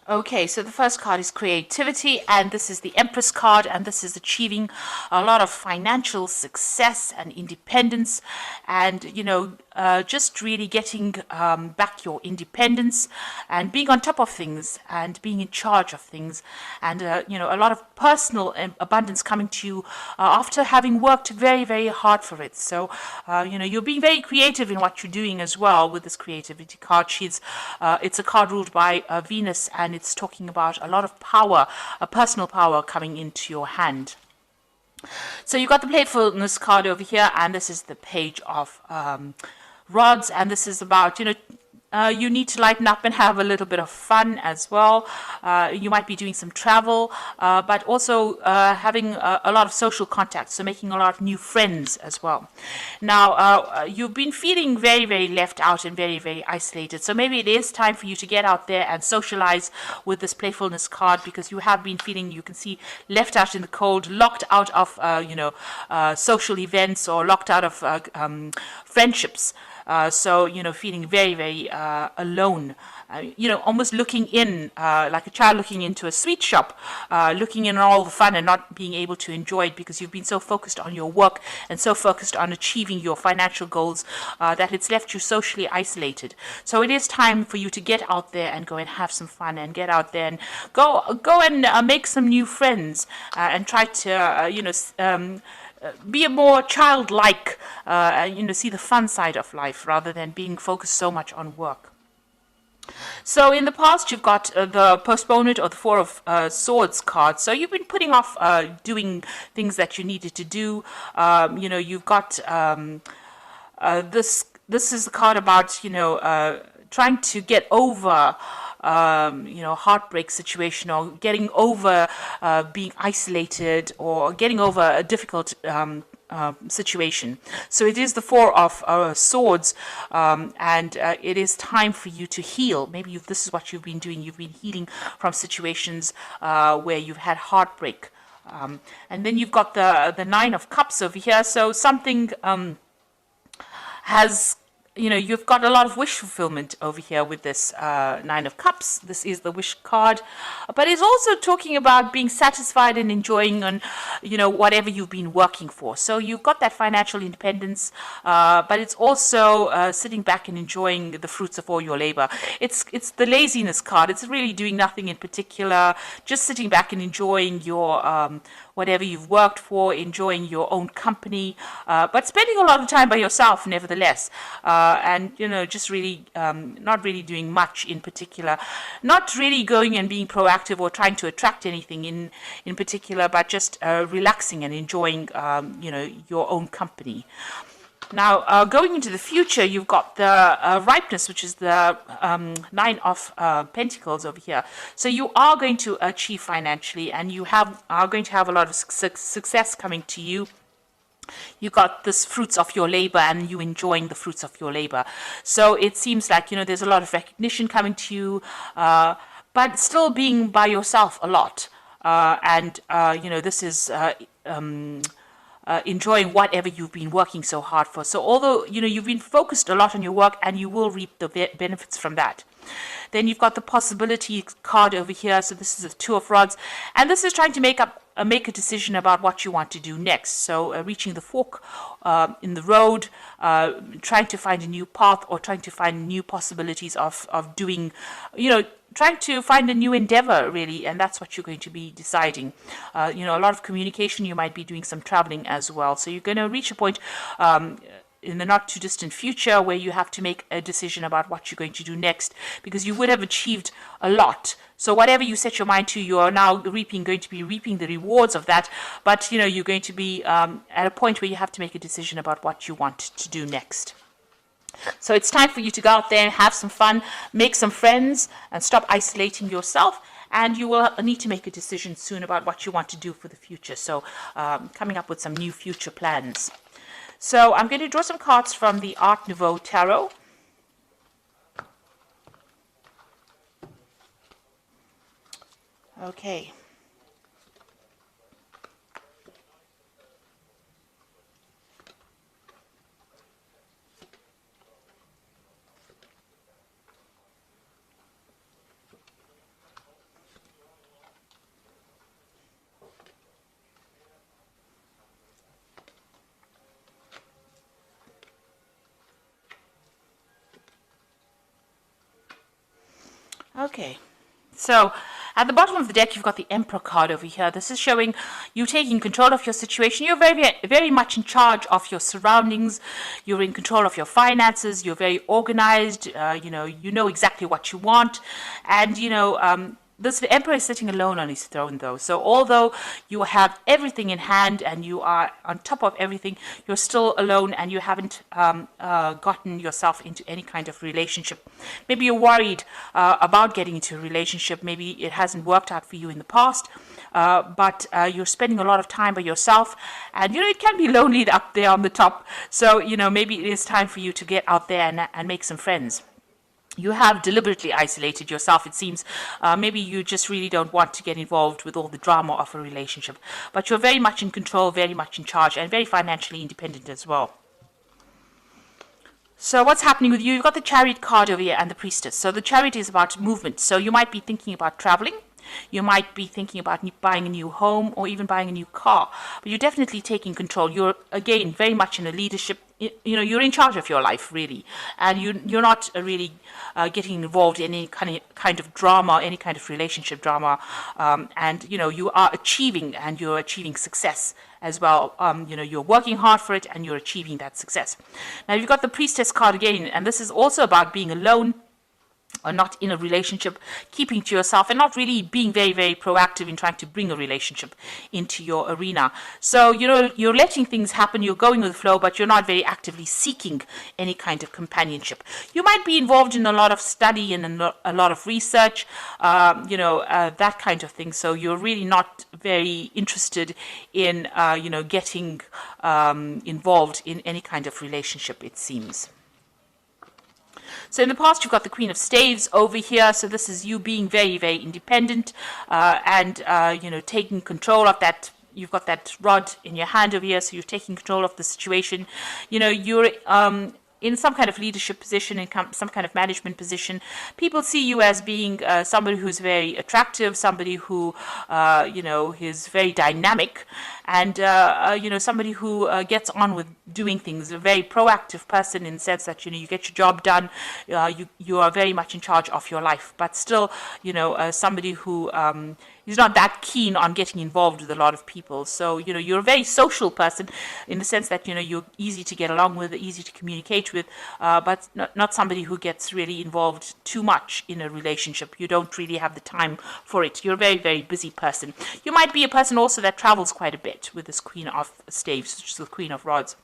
Okay, so the first card is creativity, and this is the Empress card, and this is achieving a lot of financial success and independence, and just really getting back your independence and being on top of things and being in charge of things, and a lot of personal abundance coming to you after having worked very, very hard for it. So you're being very creative in what you're doing as well with this creativity card. It's a card ruled by Venus, and it's talking about a lot of power, a personal power coming into your hand. So you got the playfulness card over here, and this is the page of rods, and this is about you need to lighten up and have a little bit of fun as well. You might be doing some travel, but also having a lot of social contacts, so making a lot of new friends as well. Now, you've been feeling very, very left out and very, very isolated, so maybe it is time for you to get out there and socialize with this playfulness card, because you have been feeling, you can see, left out in the cold, locked out of social events, or locked out of friendships. So, feeling very, very alone, almost looking in, like a child looking into a sweet shop, looking in all the fun and not being able to enjoy it because you've been so focused on your work and so focused on achieving your financial goals that it's left you socially isolated. So it is time for you to get out there and go and have some fun, and get out there and go and make some new friends, and try to, be a more childlike, see the fun side of life rather than being focused so much on work. So in the past, you've got the postponement or the Four of Swords card. So you've been putting off doing things that you needed to do. You've got this. This is the card about trying to get over heartbreak situation, or getting over being isolated, or getting over a difficult situation. So it is the Four of Swords, and it is time for you to heal. Maybe this is what you've been doing. You've been healing from situations where you've had heartbreak. And then you've got the Nine of Cups over here. So something has you've got a lot of wish fulfillment over here with this Nine of Cups. This is the wish card, but it's also talking about being satisfied and enjoying on, whatever you've been working for. So you've got that financial independence, but it's also sitting back and enjoying the fruits of all your labor. It's the laziness card. It's really doing nothing in particular, just sitting back and enjoying your whatever you've worked for, enjoying your own company, but spending a lot of time by yourself nevertheless. And just really not really doing much in particular, not really going and being proactive or trying to attract anything in particular, but just relaxing and enjoying your own company. Now, going into the future, you've got the ripeness, which is the Nine of Pentacles over here. So you are going to achieve financially, and you are going to have a lot of success coming to you. You got this fruits of your labor, and you enjoying the fruits of your labor. So it seems like there's a lot of recognition coming to you, but still being by yourself a lot. This is enjoying whatever you've been working so hard for. So although you've been focused a lot on your work, and you will reap the benefits from that. Then you've got the possibility card over here. So this is the Two of Rods, and this is trying to make a decision about what you want to do next. So reaching the fork in the road, trying to find a new path, or trying to find new possibilities of doing, trying to find a new endeavor, really, and that's what you're going to be deciding. A lot of communication. You might be doing some traveling as well. So you're going to reach a point in the not too distant future where you have to make a decision about what you're going to do next, because you would have achieved a lot. So whatever you set your mind to, you are now going to be reaping the rewards of that. But you're going to be at a point where you have to make a decision about what you want to do next. So it's time for you to go out there and have some fun, make some friends, and stop isolating yourself. And you will need to make a decision soon about what you want to do for the future. So coming up with some new future plans. So I'm going to draw some cards from the Art Nouveau Tarot. Okay. Okay. So at the bottom of the deck, you've got the Emperor card over here. This is showing you taking control of your situation. You're very much in charge of your surroundings. You're in control of your finances. You're very organized. You know exactly what you want. And, this emperor is sitting alone on his throne, though. So although you have everything in hand and you are on top of everything, you're still alone and you haven't gotten yourself into any kind of relationship. Maybe you're worried about getting into a relationship. Maybe it hasn't worked out for you in the past, but you're spending a lot of time by yourself. And, it can be lonely up there on the top. So, maybe it is time for you to get out there and make some friends. You have deliberately isolated yourself, it seems. Maybe you just really don't want to get involved with all the drama of a relationship. But you're very much in control, very much in charge, and very financially independent as well. So what's happening with you? You've got the Chariot card over here and the Priestess. So the Chariot is about movement. So you might be thinking about traveling. You might be thinking about buying a new home or even buying a new car. But you're definitely taking control. You're, again, very much in a leadership. You're in charge of your life, really. And you're not really getting involved in any kind of drama, any kind of relationship drama. And you are achieving, and you're achieving success as well. You're working hard for it and you're achieving that success. Now, you've got the Priestess card again, and this is also about being alone, or not in a relationship, keeping to yourself and not really being very, very proactive in trying to bring a relationship into your arena. So, you're letting things happen, you're going with the flow, but you're not very actively seeking any kind of companionship. You might be involved in a lot of study and a lot of research, that kind of thing. So you're really not very interested in, getting involved in any kind of relationship, it seems. So in the past, you've got the Queen of Staves over here. So this is you being very, very independent and taking control of that. You've got that rod in your hand over here, so you're taking control of the situation. You're in some kind of leadership position, in some kind of management position. People see you as being somebody who's very attractive, somebody who, is very dynamic, and, somebody who gets on with doing things, a very proactive person in the sense that, you get your job done, you are very much in charge of your life, but still, somebody who is not that keen on getting involved with a lot of people. So, you're a very social person in the sense that, you're easy to get along with, easy to communicate with, but not somebody who gets really involved too much in a relationship. You don't really have the time for it. You're a very, very busy person. You might be a person also that travels quite a bit with this Queen of Staves, which is the Queen of Rods.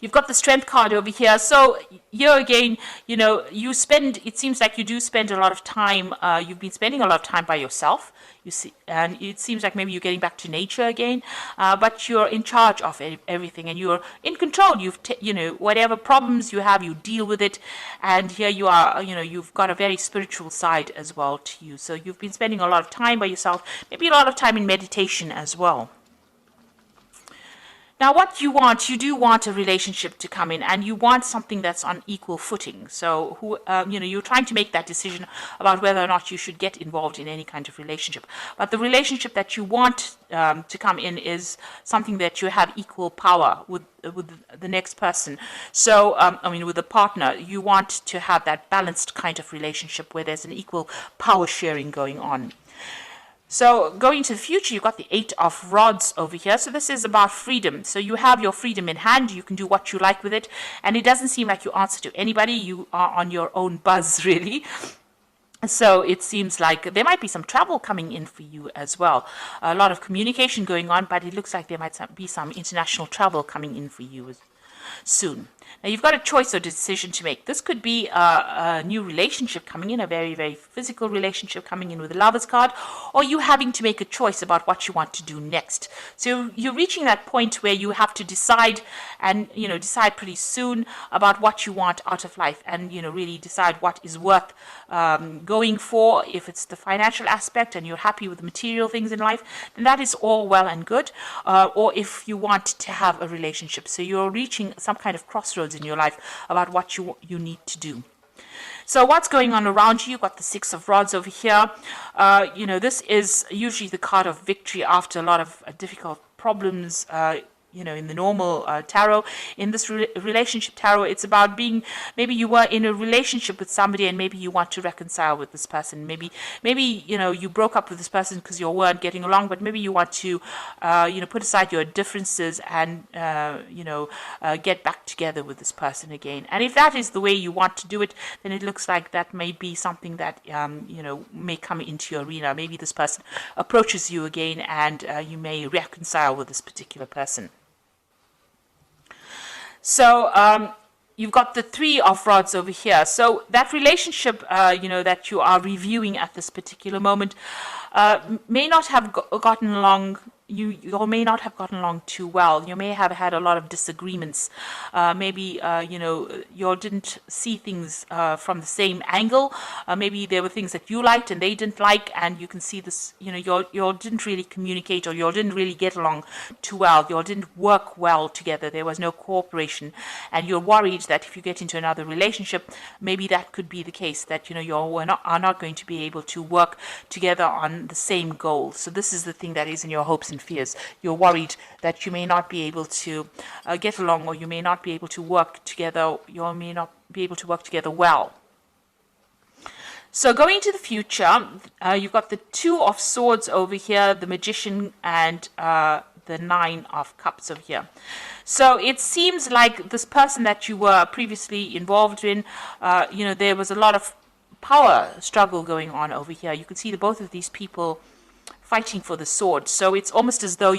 You've got the Strength card over here. So here again, it seems like you do spend a lot of time, you've been spending a lot of time by yourself, you see, and it seems like maybe you're getting back to nature again, but you're in charge of everything and you're in control. Whatever problems you have, you deal with it. And here you are, you've got a very spiritual side as well to you. So you've been spending a lot of time by yourself, maybe a lot of time in meditation as well. Now, what you do want a relationship to come in, and you want something that's on equal footing. So, you're trying to make that decision about whether or not you should get involved in any kind of relationship. But the relationship that you want to come in is something that you have equal power with the next person. So, with the partner, you want to have that balanced kind of relationship where there's an equal power sharing going on. So going into the future, you've got the Eight of Rods over here. So this is about freedom. So you have your freedom in hand. You can do what you like with it. And it doesn't seem like you answer to anybody. You are on your own buzz, really. So it seems like there might be some travel coming in for you as well. A lot of communication going on, but it looks like there might be some international travel coming in for you soon. Now, you've got a choice or decision to make. This could be a new relationship coming in, a very, very physical relationship coming in with the Lovers card, or you having to make a choice about what you want to do next. So you're reaching that point where you have to decide and, decide pretty soon about what you want out of life and, really decide what is worth going for. If it's the financial aspect and you're happy with the material things in life, then that is all well and good. Or if you want to have a relationship. So you're reaching some kind of crossroads in your life about what you need to do. So what's going on around you? You've got the Six of Rods over here. This is usually the card of victory after a lot of difficult problems in the normal tarot. In this relationship tarot, it's about being, maybe you were in a relationship with somebody and maybe you want to reconcile with this person. Maybe you broke up with this person because you weren't getting along, but maybe you want to put aside your differences and get back together with this person again. And if that is the way you want to do it, then it looks like that may be something that may come into your arena. Maybe this person approaches you again and you may reconcile with this particular person. So you've got the Three of Rods over here. So that relationship, that you are reviewing at this particular moment may not have gotten along. You may not have gotten along too well. You may have had a lot of disagreements. Maybe you didn't see things from the same angle. Maybe there were things that you liked and they didn't like, and you can see this. You didn't really communicate, or you didn't really get along too well. You didn't work well together. There was no cooperation, and you're worried that if you get into another relationship, maybe that could be the case. That you are not going to be able to work together on the same goal. So this is the thing that is in your hopes and fears. You're worried that you may not be able to get along, or you may not be able to work together. You may not be able to work together well. So going into the future, you've got the Two of Swords over here, the Magician, and the Nine of Cups over here. So it seems like this person that you were previously involved in, there was a lot of power struggle going on over here. You can see that both of these people fighting for the sword. So it's almost as though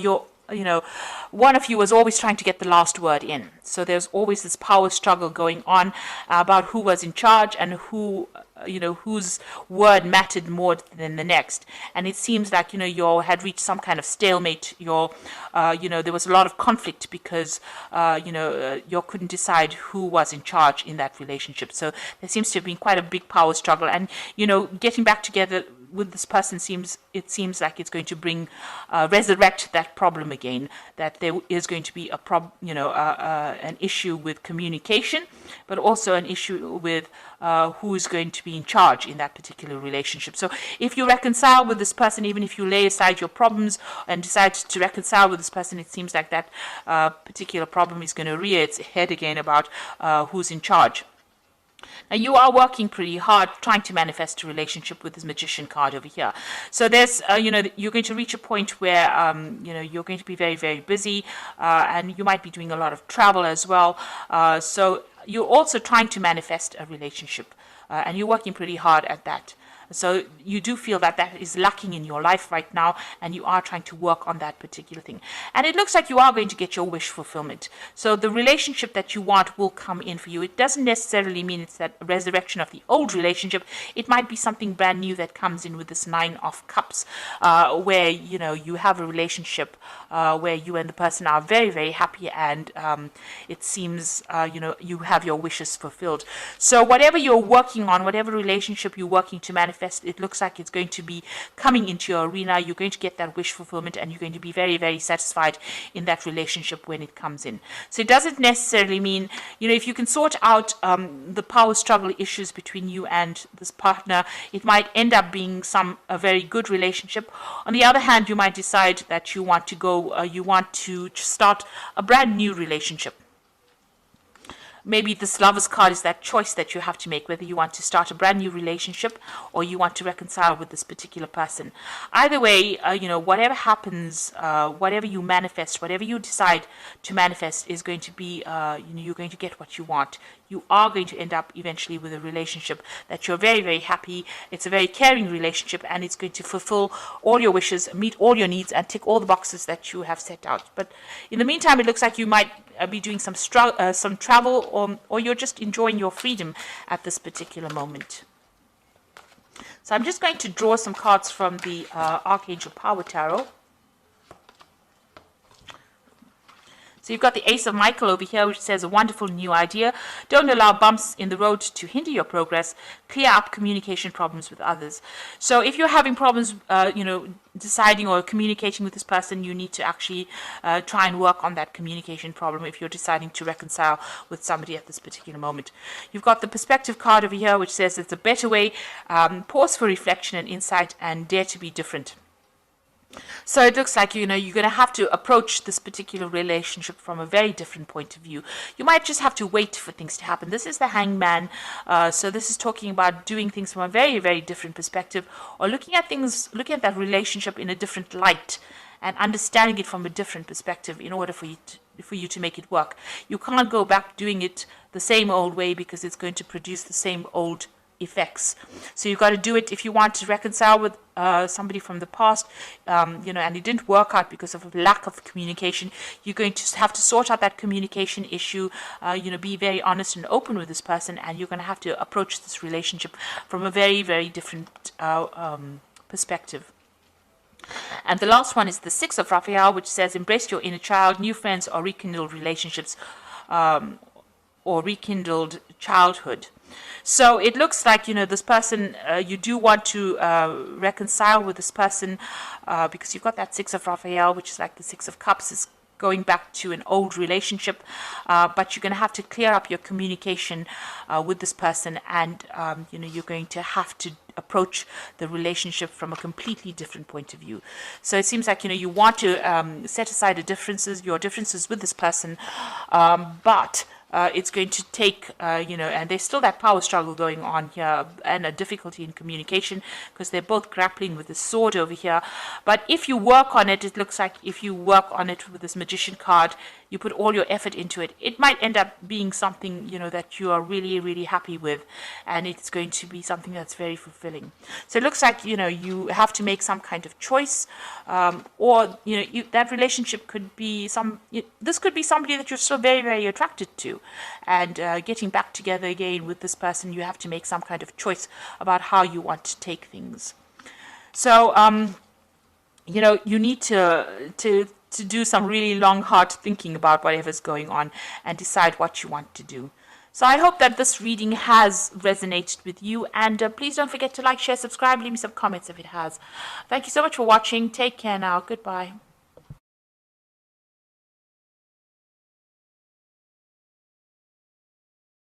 one of you was always trying to get the last word in. So there's always this power struggle going on about who was in charge and whose word mattered more than the next. And it seems like, you had reached some kind of stalemate. There was a lot of conflict because, you couldn't decide who was in charge in that relationship. So there seems to have been quite a big power struggle. And, getting back together with this person seems like it's going to resurrect that problem again, that there is going to be an issue with communication, but also an issue with who is going to be in charge in that particular relationship. So if you reconcile with this person, even if you lay aside your problems and decide to reconcile with this person, it seems like that particular problem is going to rear its head again about who's in charge. Now, you are working pretty hard trying to manifest a relationship with this Magician card over here. So there's, you're going to reach a point where, you're going to be very, very busy, and you might be doing a lot of travel as well. So you're also trying to manifest a relationship, and you're working pretty hard at that. So you do feel that that is lacking in your life right now, and you are trying to work on that particular thing. And it looks like you are going to get your wish fulfillment. So the relationship that you want will come in for you. It doesn't necessarily mean it's that resurrection of the old relationship. It might be something brand new that comes in with this Nine of Cups, where, you have a relationship where you and the person are very, very happy, and it seems, you have your wishes fulfilled. So whatever you're working on, whatever relationship you're working to manifest, it looks like it's going to be coming into your arena. You're going to get that wish fulfillment, and you're going to be very, very satisfied in that relationship when it comes in. So it doesn't necessarily mean, if you can sort out the power struggle issues between you and this partner, it might end up being a very good relationship. On the other hand, you might decide that you want to start a brand new relationship. Maybe this Lover's card is that choice that you have to make, whether you want to start a brand new relationship or you want to reconcile with this particular person. Either way, whatever happens, whatever you manifest, whatever you decide to manifest is going to be, you're going to get what you want. You are going to end up eventually with a relationship that you're very, very happy. It's a very caring relationship, and it's going to fulfill all your wishes, meet all your needs, and tick all the boxes that you have set out. But in the meantime, it looks like you might be doing some travel, or you're just enjoying your freedom at this particular moment. So I'm just going to draw some cards from the Archangel Power Tarot. So you've got the Ace of Michael over here, which says a wonderful new idea. Don't allow bumps in the road to hinder your progress. Clear up communication problems with others. So if you're having problems, deciding or communicating with this person, you need to actually try and work on that communication problem if you're deciding to reconcile with somebody at this particular moment. You've got the Perspective card over here, which says it's a better way. Pause for reflection and insight, and dare to be different. So it looks like, you're going to have to approach this particular relationship from a very different point of view. You might just have to wait for things to happen. This is the hangman. So this is talking about doing things from a very, very different perspective, or looking at that relationship in a different light and understanding it from a different perspective in order for you to make it work. You can't go back doing it the same old way, because it's going to produce the same old effects. So you've got to do it if you want to reconcile with somebody from the past, and it didn't work out because of a lack of communication. You're going to have to sort out that communication issue, be very honest and open with this person, and you're going to have to approach this relationship from a very, very different perspective. And the last one is the Six of Raphael, which says, embrace your inner child, new friends or rekindled relationships, or rekindled childhood. So it looks like, this person, you do want to reconcile with this person, because you've got that Six of Raphael, which is like the Six of Cups, is going back to an old relationship, but you're going to have to clear up your communication with this person, and you're going to have to approach the relationship from a completely different point of view. So it seems like, you want to set aside your differences with this person, but it's going to take, and there's still that power struggle going on here, and a difficulty in communication, because they're both grappling with the sword over here. But if you work on it, it looks like if you work on it with this Magician card, you put all your effort into it, it might end up being something, that you are really, really happy with, and it's going to be something that's very fulfilling. So it looks like, you have to make some kind of choice, or, that relationship could be this could be somebody that you're still very, very attracted to, and getting back together again with this person, you have to make some kind of choice about how you want to take things. So, you need to do some really long, hard thinking about whatever's going on and decide what you want to do. So I hope that this reading has resonated with you, and please don't forget to like, share, subscribe, leave me some comments if it has. Thank you so much for watching. Take care now. Goodbye.